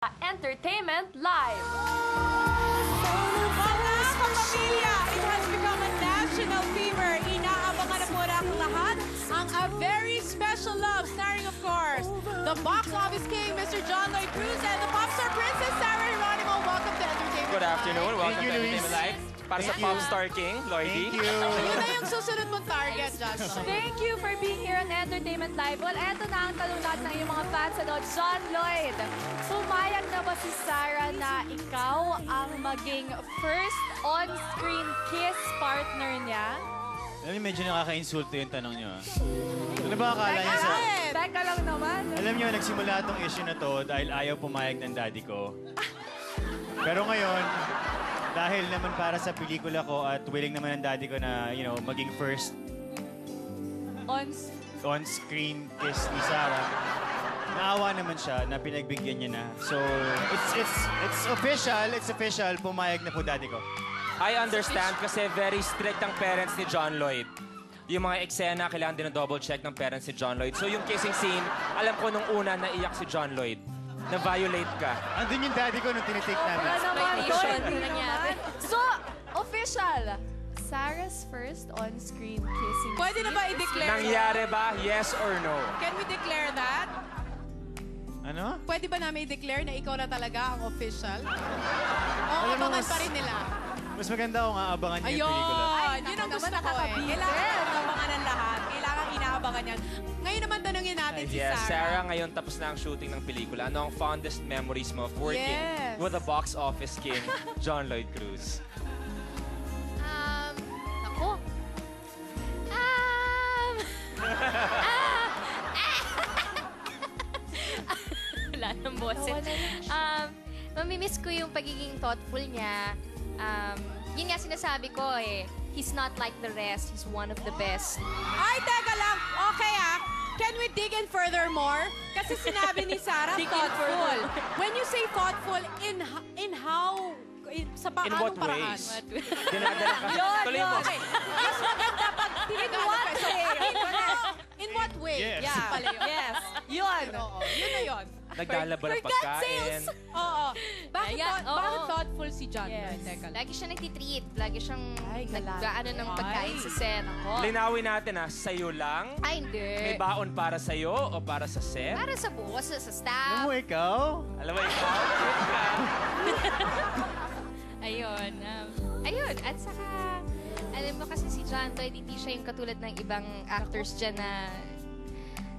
Entertainment Live. Mga kapamilya, it has become a national fever. Inaabangan na po ng lahat ang A Very Special Love, starring of course, the box office king, Mr. John Lloyd Cruz, and the pop star princess, Sarah Geronimo. Welcome to Entertainment Good afternoon. Live. Welcome to Entertainment Live. Para sa Pop Star King, Lloydie. Yun na yung susunod mong target, Joshua. Thank you for being here on Entertainment Live. Well, eto na ang tanong natin ng iyong mga fans. John Lloyd, pumayag na ba si Sarah na ikaw ang maging first on-screen kiss partner niya? Alam niyo, medyo nakaka-insulto yung tanong niyo. Ano ba akala niya sa... Teka lang naman. Alam niyo, nagsimula itong issue na to dahil ayaw pumayag ng daddy ko. Pero ngayon, dahil naman para sa pelikula ko at willing naman ng daddy ko na, you know, maging first on-screen kiss ni Sarah, naawa naman siya na pinagbigyan niya na. So, it's official, pumayag na po daddy ko. I understand kasi very strict ang parents ni John Lloyd. Yung mga eksena, kailangan din na double check ng parents ni John Lloyd. So yung kissing scene, alam ko nung una naiyak si John Lloyd. Na-violate ka. Andun yung daddy ko nung tinitake namin. Wala naman Exploitation doon. na nangyari. So, official. Sarah's first on-screen kissing. Pwede na ba i-declare? Nangyari ba? Yes or no? Can we declare that? Ano? Pwede ba namin i-declare na ikaw na talaga ang official? O Alam mo, abangan mas- pa rin nila? Mas maganda kung aabangan niyo yung pelikula. Ayun! Yun ang gusto ko eh. Kailangan inabangan ng lahat. Kailangan inaabangan yan. Ngayon naman tanungin natin si Yes, Sarah. Sarah, ngayon tapos na ang shooting ng pelikula. Ano ang fondest memories mo of working Yes. with the box office king, John Lloyd Cruz? Naku. Wala nang boses. Mamimiss ko yung pagiging thoughtful niya. Yun nga sinasabi ko eh, he's not like the rest. He's one of the best. Ay, teka lang. Okay ah. Can we dig in further more? Kasi sinabi ni Sarah, Dig in thoughtful. further. When you say thoughtful, in how? Sa In what paanong paraan? ways? Dinadala ka. Tuloy mo. Okay. Mas maganda pag tinignan. In what way? Yes. Yeah. Pala yun. Yes. Yun. Oo, yun na yun. Naglalaba ng For God's pagkain. Oo. Bakit, Ayan, oo. bakit thoughtful si John? Yes. Teka lang. Lagi siya nagtitreat. Lagi siyang Ay, galante. naggaano ng pagkain sa set. Ako. Linawin natin sa'yo lang. Ay, hindi. May baon para sa'yo o para sa set? Para sa buo, sa Alam staff. mo ikaw? Alam mo ikaw? Cute ka. Ayun. Ayun. At saka, alam mo kasi si John Lloyd, hindi siya yung katulad ng ibang actors dyan na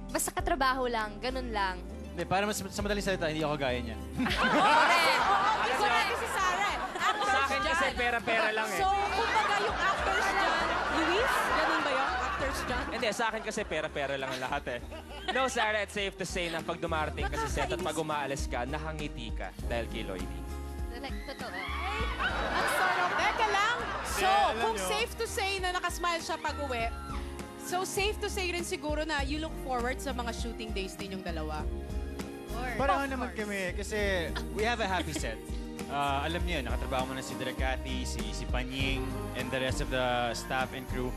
basta katrabaho lang, ganun lang. Hindi, para sa madaling salita, hindi ako gaya niya. Correct. Gusto natin si Sarah. Actors Sa akin kasi dyan. pera-pera lang eh. So, kumbaga yung actors dyan, Luis, ganun ba yung actors dyan? Hindi, sa akin kasi pera-pera lang ang lahat eh. No, Sarah, it's safe to say na pag dumarating ka sa set at pag umaalis ka, nakangiti ka dahil kay Lloydie. Totoo. Ang sarap. Teka lang. So, Kaya alam kung nyo- safe to say na nakasmile siya pag-uwi, so safe to say rin siguro na you look forward sa mga shooting days ninyong dalawa. Pareho naman kami kasi we have a happy set. Alam niyo, nakatrabaho mo na si Direk Cathy, si Panying, and the rest of the staff and crew.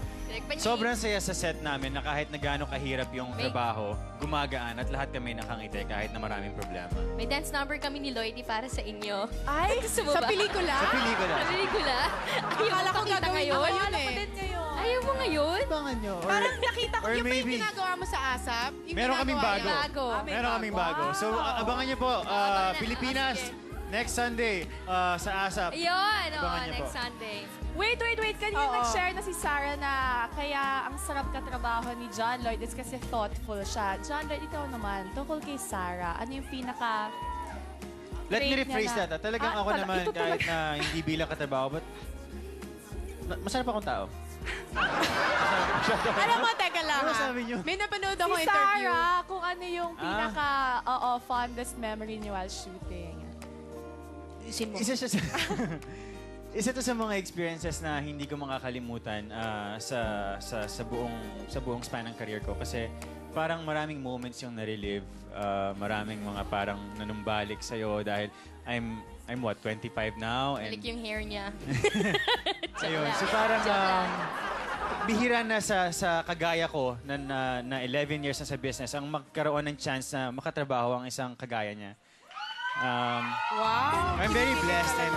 Sobrang saya sa set namin na kahit na gaano kahirap yung trabaho, gumagaan at lahat kami nakangiti kahit na maraming problema. May dance number kami ni Lloydie para sa inyo. Ay, Gusto mo sa ba? pelikula? Sa pelikula. Sa pelikula? Akala ko pakita gagawin ngayon? mo yun Ano eh. ko din ngayon? Ayaw mo ngayon? Abangan nyo. Parang nakita ko, or yung ba yung maybe- ginagawa mo sa ASAP? Yung Meron kaming ginagawa bago. niya? Bago. May Meron kaming bago. So, abangan niyo po, Abangan na. Pilipinas, next Sunday, sa ASAP. Ayun, Abangan niyo next po. Sunday. Wait. Kanina Oo. nag-share na si Sarah na kaya ang sarap katrabaho ni John Lloyd is kasi thoughtful siya. John Lloyd, ikaw naman, tungkol kay Sarah, ano yung pinaka... Let me Trait niya rephrase na- that. Talagang ako naman, ito kahit talaga. na hindi bilang katrabaho, but masarap akong tao. Alam mo, teka lang Ano ha. sabi niyo? May napanood Si ako interview. Sarah, kung ano yung pinaka fondest memory niyo while shooting. Isa siya sa... Isa to sa mga experiences na hindi ko makakalimutan sa buong span ng career ko kasi parang maraming moments yung na-relive, maraming mga parang nanumbalik sa'yo dahil I'm what, 25 now? Balik yung hair niya. Ayun, so parang bihira na sa kagaya ko na 11 years na sa business ang magkaroon ng chance na makatrabaho ang isang kagaya niya. Wow. I'm very blessed and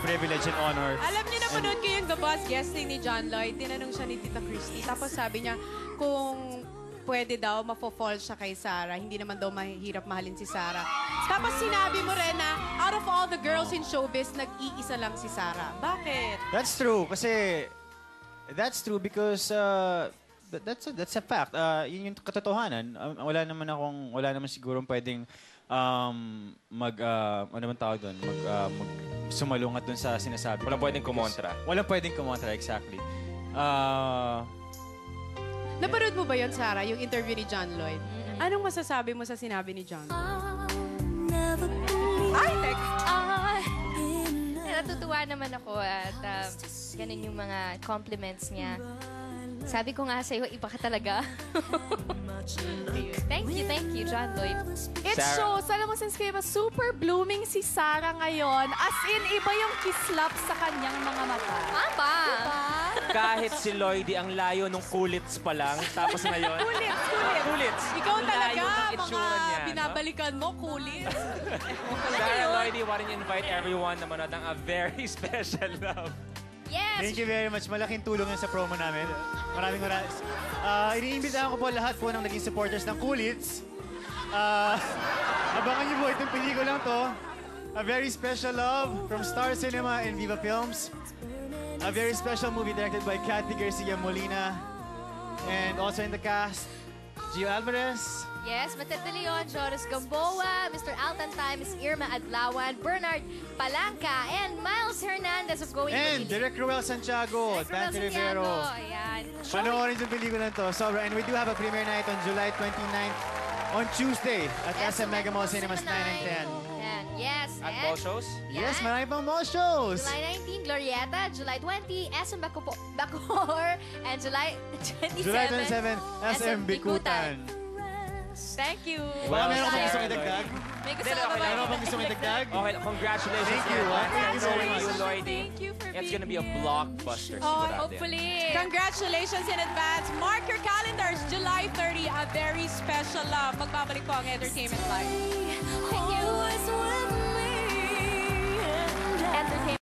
privileged and honored. Alam niyo, napanood ko yung The Boss guesting ni John Lloyd. Tinanong siya ni Tita Christy. Tapos sabi niya, kung pwede daw, mafo-fall siya kay Sarah. Hindi naman daw mahirap mahalin si Sarah. Tapos sinabi mo rin na, out of all the girls in showbiz, nag-iisa lang si Sarah. Bakit? That's true kasi that's true because that's a fact. Yun yung katotohanan. Wala naman siguro pwedeng ano man tawag doon, sumalungat doon sa sinasabi. Walang pwedeng kumontra. Walang pwedeng kumontra, exactly. Napanood mo ba yon, Sarah, yung interview ni John Lloyd? Anong masasabi mo sa sinabi ni John? Ay, teka! Natutuwa naman ako at ganun yung mga compliments niya. Sabi ko nga sa'yo, iba ka talaga. Thank you, John Lloyd. It Sarah. shows, alam mo, since kayo ba, super blooming si Sarah ngayon. As in, iba yung kislap sa kanyang mga mata. Tama. Kahit si Lloydie ang layo nung kulits pa lang, tapos ngayon... Kulits. Ikaw Ang talaga, layo ng itsura mga niya, no? binabalikan mo, kulit. Sarah Lloydie, why don't you invite everyone na manood ng A Very Special Love? Yes. Thank you very much. Malaking tulong yan sa promo namin. Maraming. Iniimbitahan ko po lahat po ng naging supporters ng Kulits. Abangan niyo po itong pelikulang to. A Very Special Love from Star Cinema and Viva Films. A very special movie directed by Kathy Garcia Molina. And also in the cast, Gio Alvarez. Yes, Matete De Leon, Joris Gamboa, Mr. Altantime, Ms. Irma Adlawan, Bernard Palanca, and Miles Hernandez of Going And to Direk Ruel Santiago, Dante Rivero. Ayan. Panoorin yung pelikulang to. Sobra. And we do have a premiere night on July 29th on Tuesday at SM Mega Mall Cinemas 9 and 10. Yes. At and ball shows? Yes, marami pang mall shows. July 19, Glorieta. July 20, SM Bacoor. And July 27, July 27, SM Bikutan. Thank you. Wala, meron Well ka bang said, gustong idagdag? May gusto Hindi, ka ba? okay lang. Meron ka bang gustong idagdag? Okay, congratulations. Thank you. in advance. Thank you very Knowing much. you, Lloydie. Thank you for It's gonna be being a blockbuster. Oh, sigurado yan. Hopefully. Congratulations in advance. Mark your calendars. July 30, A Very Special Love. Magbabalik po ang Entertainment Live. Thank you. Entertainment